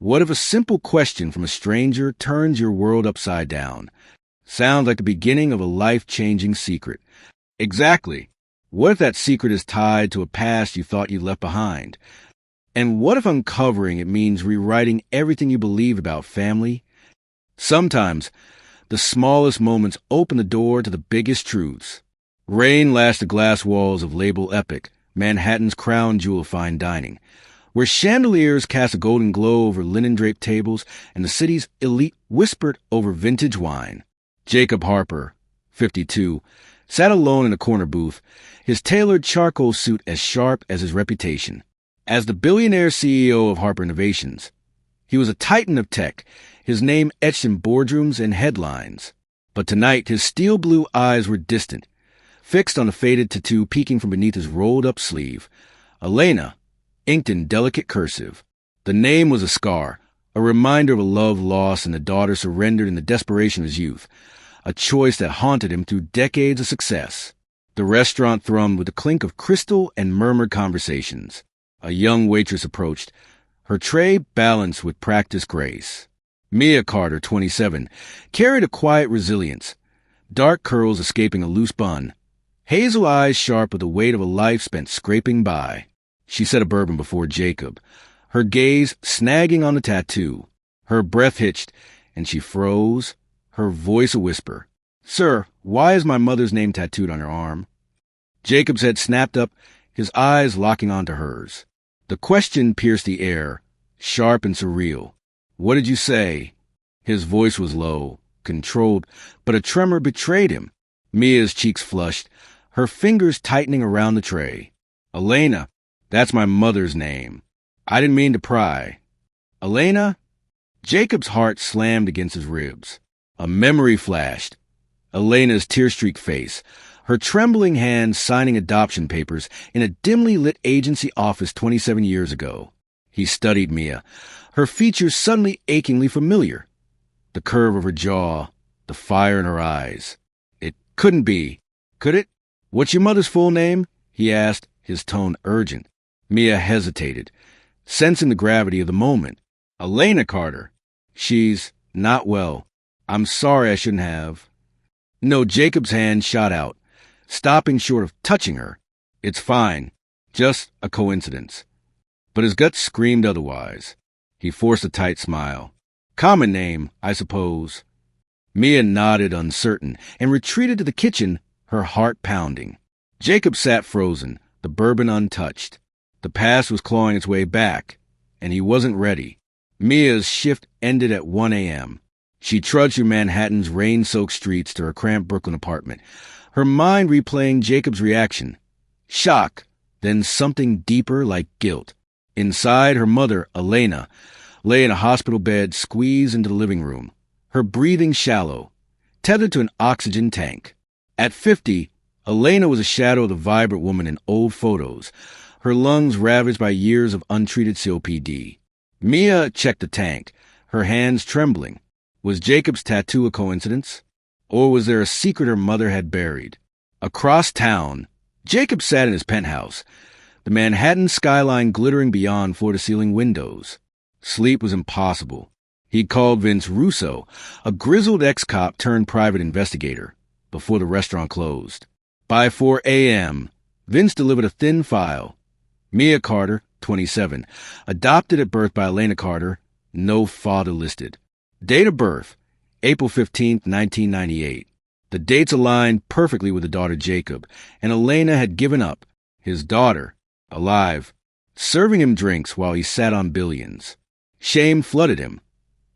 What if a simple question from a stranger turns your world upside down? Sounds like the beginning of a life-changing secret. Exactly. What if that secret is tied to a past you thought you left behind? And what if uncovering it means rewriting everything you believe about family? Sometimes, the smallest moments open the door to the biggest truths. Rain lashed the glass walls of Label Epic, Manhattan's crown jewel of fine dining, where chandeliers cast a golden glow over linen-draped tables and the city's elite whispered over vintage wine. Jacob Harper, 52, sat alone in a corner booth, his tailored charcoal suit as sharp as his reputation. As the billionaire CEO of Harper Innovations, he was a titan of tech, his name etched in boardrooms and headlines. But tonight, his steel blue eyes were distant, fixed on a faded tattoo peeking from beneath his rolled-up sleeve. Elena, inked in delicate cursive. The name was a scar, a reminder of a love lost and a daughter surrendered in the desperation of his youth, a choice that haunted him through decades of success. The restaurant thrummed with the clink of crystal and murmured conversations. A young waitress approached, her tray balanced with practiced grace. Mia Carter, 27, carried a quiet resilience, dark curls escaping a loose bun, hazel eyes sharp with the weight of a life spent scraping by. She set a bourbon before Jacob, her gaze snagging on the tattoo. Her breath hitched, and she froze, her voice a whisper. "Sir, why is my mother's name tattooed on her arm?" Jacob's head snapped up, his eyes locking onto hers. The question pierced the air, sharp and surreal. "What did you say?" His voice was low, controlled, but a tremor betrayed him. Mia's cheeks flushed, her fingers tightening around the tray. "Elena, that's my mother's name. I didn't mean to pry." "Elena?" Jacob's heart slammed against his ribs. A memory flashed. Elena's tear-streaked face, her trembling hands signing adoption papers in a dimly lit agency office 27 years ago. He studied Mia, her features suddenly achingly familiar. The curve of her jaw, the fire in her eyes. It couldn't be. Could it? "What's your mother's full name?" he asked, his tone urgent. Mia hesitated, sensing the gravity of the moment. "Elena Carter. She's not well. I'm sorry I shouldn't have." No, Jacob's hand shot out, stopping short of touching her. "It's fine. Just a coincidence." But his gut screamed otherwise. He forced a tight smile. "Common name, I suppose." Mia nodded, uncertain, and retreated to the kitchen, her heart pounding. Jacob sat frozen, the bourbon untouched. The past was clawing its way back, and he wasn't ready. Mia's shift ended at 1 a.m. She trudged through Manhattan's rain-soaked streets to her cramped Brooklyn apartment, her mind replaying Jacob's reaction. Shock, then something deeper like guilt. Inside, her mother, Elena, lay in a hospital bed squeezed into the living room, her breathing shallow, tethered to an oxygen tank. At 50, Elena was a shadow of the vibrant woman in old photos, her lungs ravaged by years of untreated COPD. Mia checked the tank, her hands trembling. Was Jacob's tattoo a coincidence? Or was there a secret her mother had buried? Across town, Jacob sat in his penthouse, the Manhattan skyline glittering beyond floor-to-ceiling windows. Sleep was impossible. He'd called Vince Russo, a grizzled ex-cop turned private investigator, before the restaurant closed. By 4 a.m., Vince delivered a thin file. Mia Carter, 27, adopted at birth by Elena Carter, no father listed. Date of birth, April 15, 1998. The dates aligned perfectly with the daughter Jacob, and Elena had given up, his daughter, alive, serving him drinks while he sat on billions. Shame flooded him.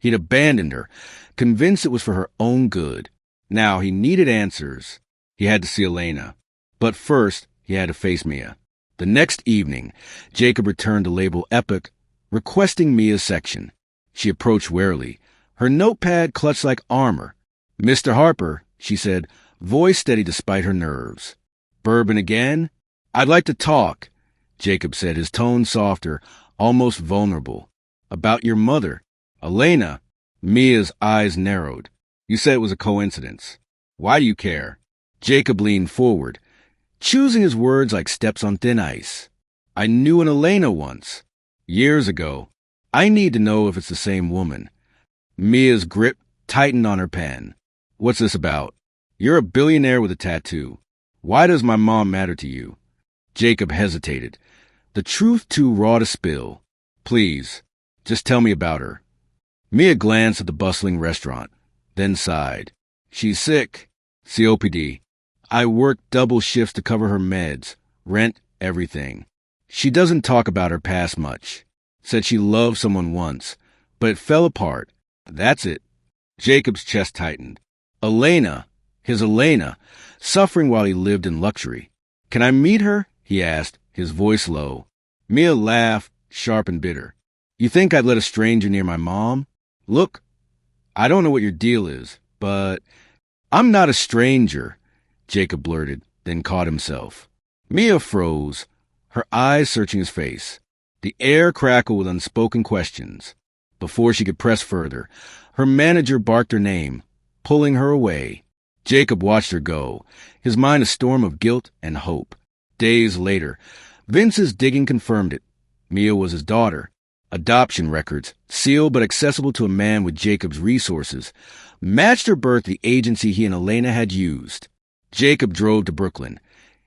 He'd abandoned her, convinced it was for her own good. Now he needed answers. He had to see Elena. But first, he had to face Mia. The next evening, Jacob returned to Label Epic, requesting Mia's section. She approached warily, her notepad clutched like armor. "Mr. Harper," she said, voice steady despite her nerves. "Bourbon again?" "I'd like to talk," Jacob said, his tone softer, almost vulnerable. "About your mother." "Elena." Mia's eyes narrowed. "You said it was a coincidence. Why do you care?" Jacob leaned forward, choosing his words like steps on thin ice. "I knew an Elena once. Years ago. I need to know if it's the same woman. Mia's grip tightened on her pen. What's this about? You're a billionaire with a tattoo. Why does my mom matter to you? Jacob hesitated. The truth too raw to spill. Please, just tell me about her. Mia glanced at the bustling restaurant, then sighed. She's sick. COPD. I worked double shifts to cover her meds, rent, everything. She doesn't talk about her past much. Said she loved someone once, but it fell apart. That's it. Jacob's chest tightened. Elena, his Elena, suffering while he lived in luxury. Can I meet her? He asked, his voice low. Mia laughed, sharp and bitter. You think I'd let a stranger near my mom? Look, I don't know what your deal is, but I'm not a stranger, Jacob blurted, then caught himself. Mia froze, her eyes searching his face. The air crackled with unspoken questions. Before she could press further, her manager barked her name, pulling her away. Jacob watched her go, his mind a storm of guilt and hope. Days later, Vince's digging confirmed it. Mia was his daughter. Adoption records, sealed but accessible to a man with Jacob's resources, matched her birth to the agency he and Elena had used. Jacob drove to Brooklyn,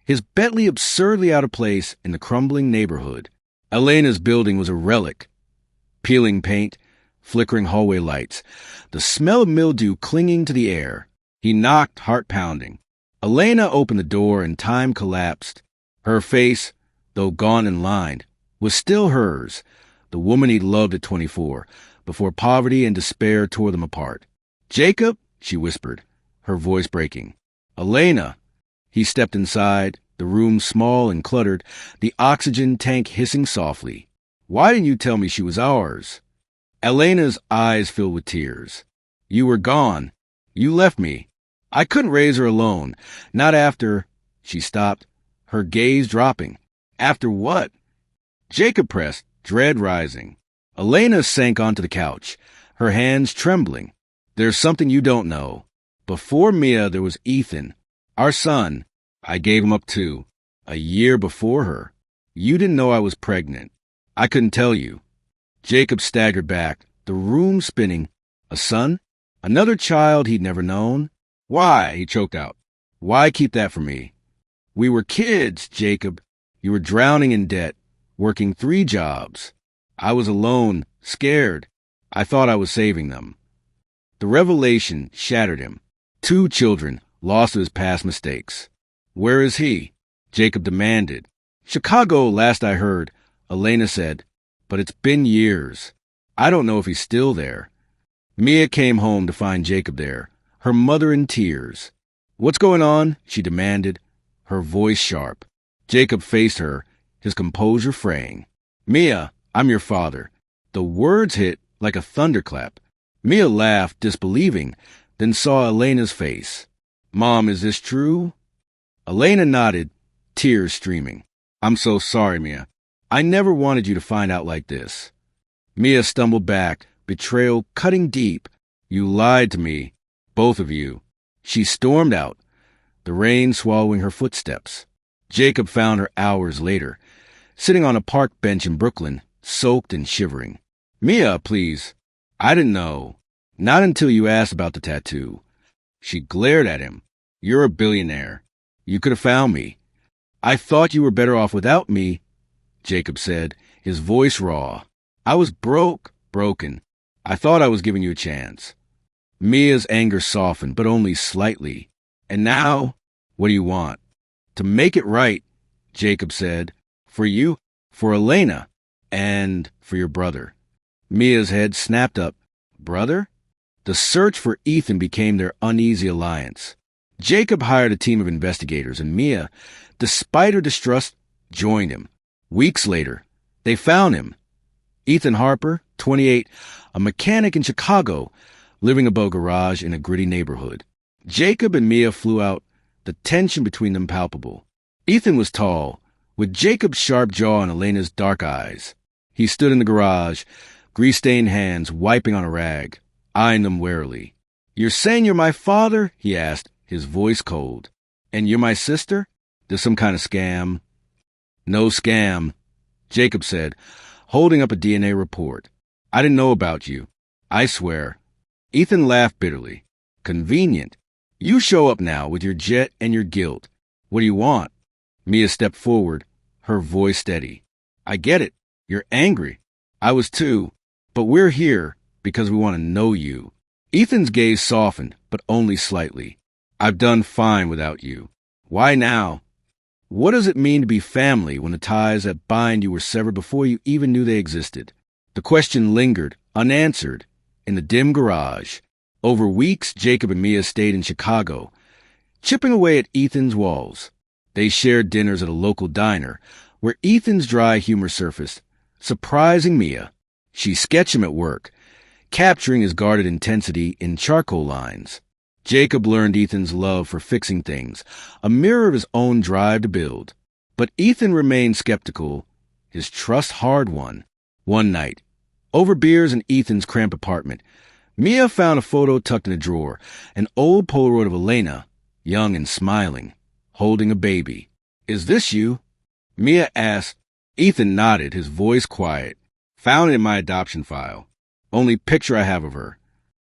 his Bentley absurdly out of place in the crumbling neighborhood. Elena's building was a relic. Peeling paint, flickering hallway lights, the smell of mildew clinging to the air. He knocked, heart pounding. Elena opened the door and time collapsed. Her face, though gaunt and lined, was still hers, the woman he'd loved at 24, before poverty and despair tore them apart. Jacob, she whispered, her voice breaking. Elena. He stepped inside, the room small and cluttered, the oxygen tank hissing softly. Why didn't you tell me she was ours? Elena's eyes filled with tears. You were gone. You left me. I couldn't raise her alone. Not after... She stopped, her gaze dropping. After what? Jacob pressed, dread rising. Elena sank onto the couch, her hands trembling. There's something you don't know. Before Mia, there was Ethan, our son. I gave him up too. A year before her. You didn't know I was pregnant. I couldn't tell you. Jacob staggered back, the room spinning. A son? Another child he'd never known? Why? He choked out. Why keep that from me? We were kids, Jacob. You were drowning in debt, working 3 jobs. I was alone, scared. I thought I was saving them. The revelation shattered him. 2 children, lost to his past mistakes. Where is he? Jacob demanded. Chicago, last I heard, Elena said. But it's been years. I don't know if he's still there. Mia came home to find Jacob there, her mother in tears. What's going on? She demanded, her voice sharp. Jacob faced her, his composure fraying. Mia, I'm your father. The words hit like a thunderclap. Mia laughed, disbelieving, then saw Elena's face. Mom, is this true? Elena nodded, tears streaming. I'm so sorry, Mia. I never wanted you to find out like this. Mia stumbled back, betrayal cutting deep. You lied to me, both of you. She stormed out, the rain swallowing her footsteps. Jacob found her hours later, sitting on a park bench in Brooklyn, soaked and shivering. Mia, please. I didn't know. Not until you asked about the tattoo. She glared at him. You're a billionaire. You could have found me. I thought you were better off without me, Jacob said, his voice raw. I was broken. I thought I was giving you a chance. Mia's anger softened, but only slightly. And now, what do you want? To make it right, Jacob said. For you, for Elena, and for your brother. Mia's head snapped up. Brother? The search for Ethan became their uneasy alliance. Jacob hired a team of investigators, and Mia, despite her distrust, joined him. Weeks later, they found him. Ethan Harper, 28, a mechanic in Chicago, living above a garage in a gritty neighborhood. Jacob and Mia flew out, the tension between them palpable. Ethan was tall, with Jacob's sharp jaw and Elena's dark eyes. He stood in the garage, grease-stained hands wiping on a rag, eyeing them warily. You're saying you're my father? He asked, his voice cold. And you're my sister? There's some kind of scam. No scam, Jacob said, holding up a DNA report. I didn't know about you. I swear. Ethan laughed bitterly. Convenient. You show up now with your jet and your guilt. What do you want? Mia stepped forward, her voice steady. I get it. You're angry. I was too. But we're here because we want to know you. Ethan's gaze softened, but only slightly. I've done fine without you. Why now? What does it mean to be family when the ties that bind you were severed before you even knew they existed? The question lingered, unanswered, in the dim garage. Over weeks, Jacob and Mia stayed in Chicago, chipping away at Ethan's walls. They shared dinners at a local diner, where Ethan's dry humor surfaced, surprising Mia. She sketched him at work, capturing his guarded intensity in charcoal lines. Jacob learned Ethan's love for fixing things, a mirror of his own drive to build. But Ethan remained skeptical, his trust hard-won. One night, over beers in Ethan's cramped apartment, Mia found a photo tucked in a drawer, an old Polaroid of Elena, young and smiling, holding a baby. Is this you? Mia asked. Ethan nodded, his voice quiet. Found it in my adoption file. Only picture I have of her.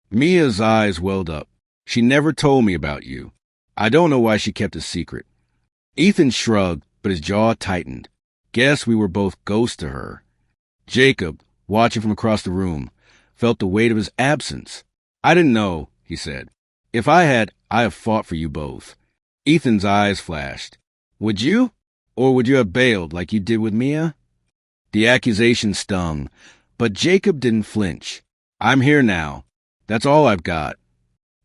Mia's eyes welled up. She never told me about you. I don't know why she kept it secret. Ethan shrugged, but his jaw tightened. Guess we were both ghosts to her. Jacob, watching from across the room, felt the weight of his absence. I didn't know, he said. If I had, I have fought for you both. Ethan's eyes flashed. Would you? Or would you have bailed like you did with Mia? The accusation stung, but Jacob didn't flinch. I'm here now. That's all I've got.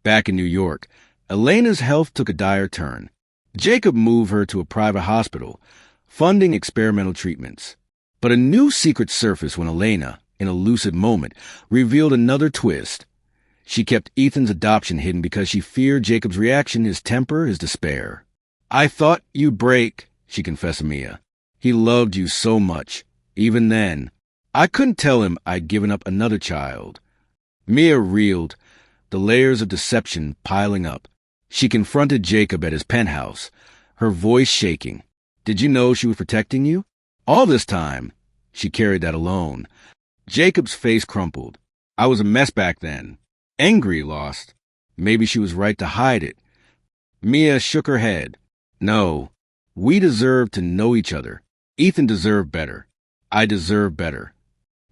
Back in New York, Elena's health took a dire turn. Jacob moved her to a private hospital, funding experimental treatments. But a new secret surfaced when Elena, in a lucid moment, revealed another twist. She kept Ethan's adoption hidden because she feared Jacob's reaction, his temper, his despair. I thought you'd break, she confessed to Mia. He loved you so much. Even then, I couldn't tell him I'd given up another child. Mia reeled, the layers of deception piling up. She confronted Jacob at his penthouse, her voice shaking. Did you know she was protecting you? All this time, she carried that alone. Jacob's face crumpled. I was a mess back then. Angry, lost. Maybe she was right to hide it. Mia shook her head. No, we deserve to know each other. Ethan deserved better. I deserve better.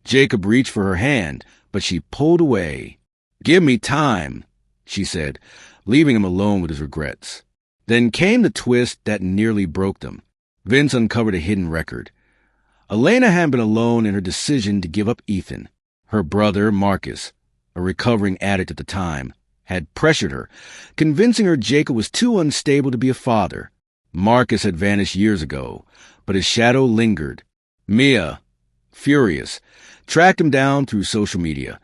Jacob reached for her hand, but she pulled away. Give me time, she said, leaving him alone with his regrets. Then came the twist that nearly broke them. Vince uncovered a hidden record. Elena had been alone in her decision to give up Ethan. Her brother, Marcus, a recovering addict at the time, had pressured her, convincing her Jacob was too unstable to be a father. Marcus had vanished years ago, but his shadow lingered. Mia, furious, tracked him down through social media,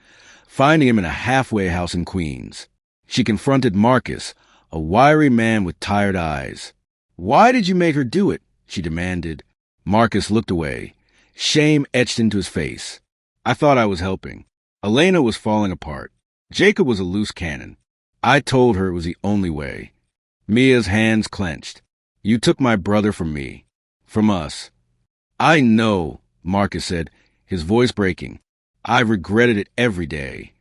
finding him in a halfway house in Queens. She confronted Marcus, a wiry man with tired eyes. Why did you make her do it? She demanded. Marcus looked away, shame etched into his face. I thought I was helping. Elena was falling apart. Jacob was a loose cannon. I told her it was the only way. Mia's hands clenched. You took my brother from me. From us. I know, Marcus said, his voice breaking. I regretted it every day.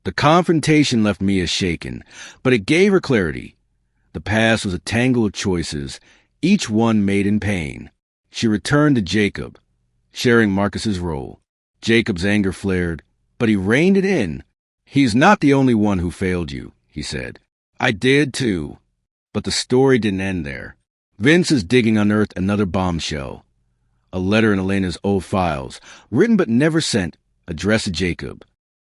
The confrontation left Mia shaken, but it gave her clarity. The past was a tangle of choices, each one made in pain. She returned to Jacob, sharing Marcus's role. Jacob's anger flared, but he reined it in. He's not the only one who failed you, he said. I did too. But the story didn't end there. Vince's digging unearthed another bombshell. A letter in Elena's old files, written but never sent, addressed to Jacob.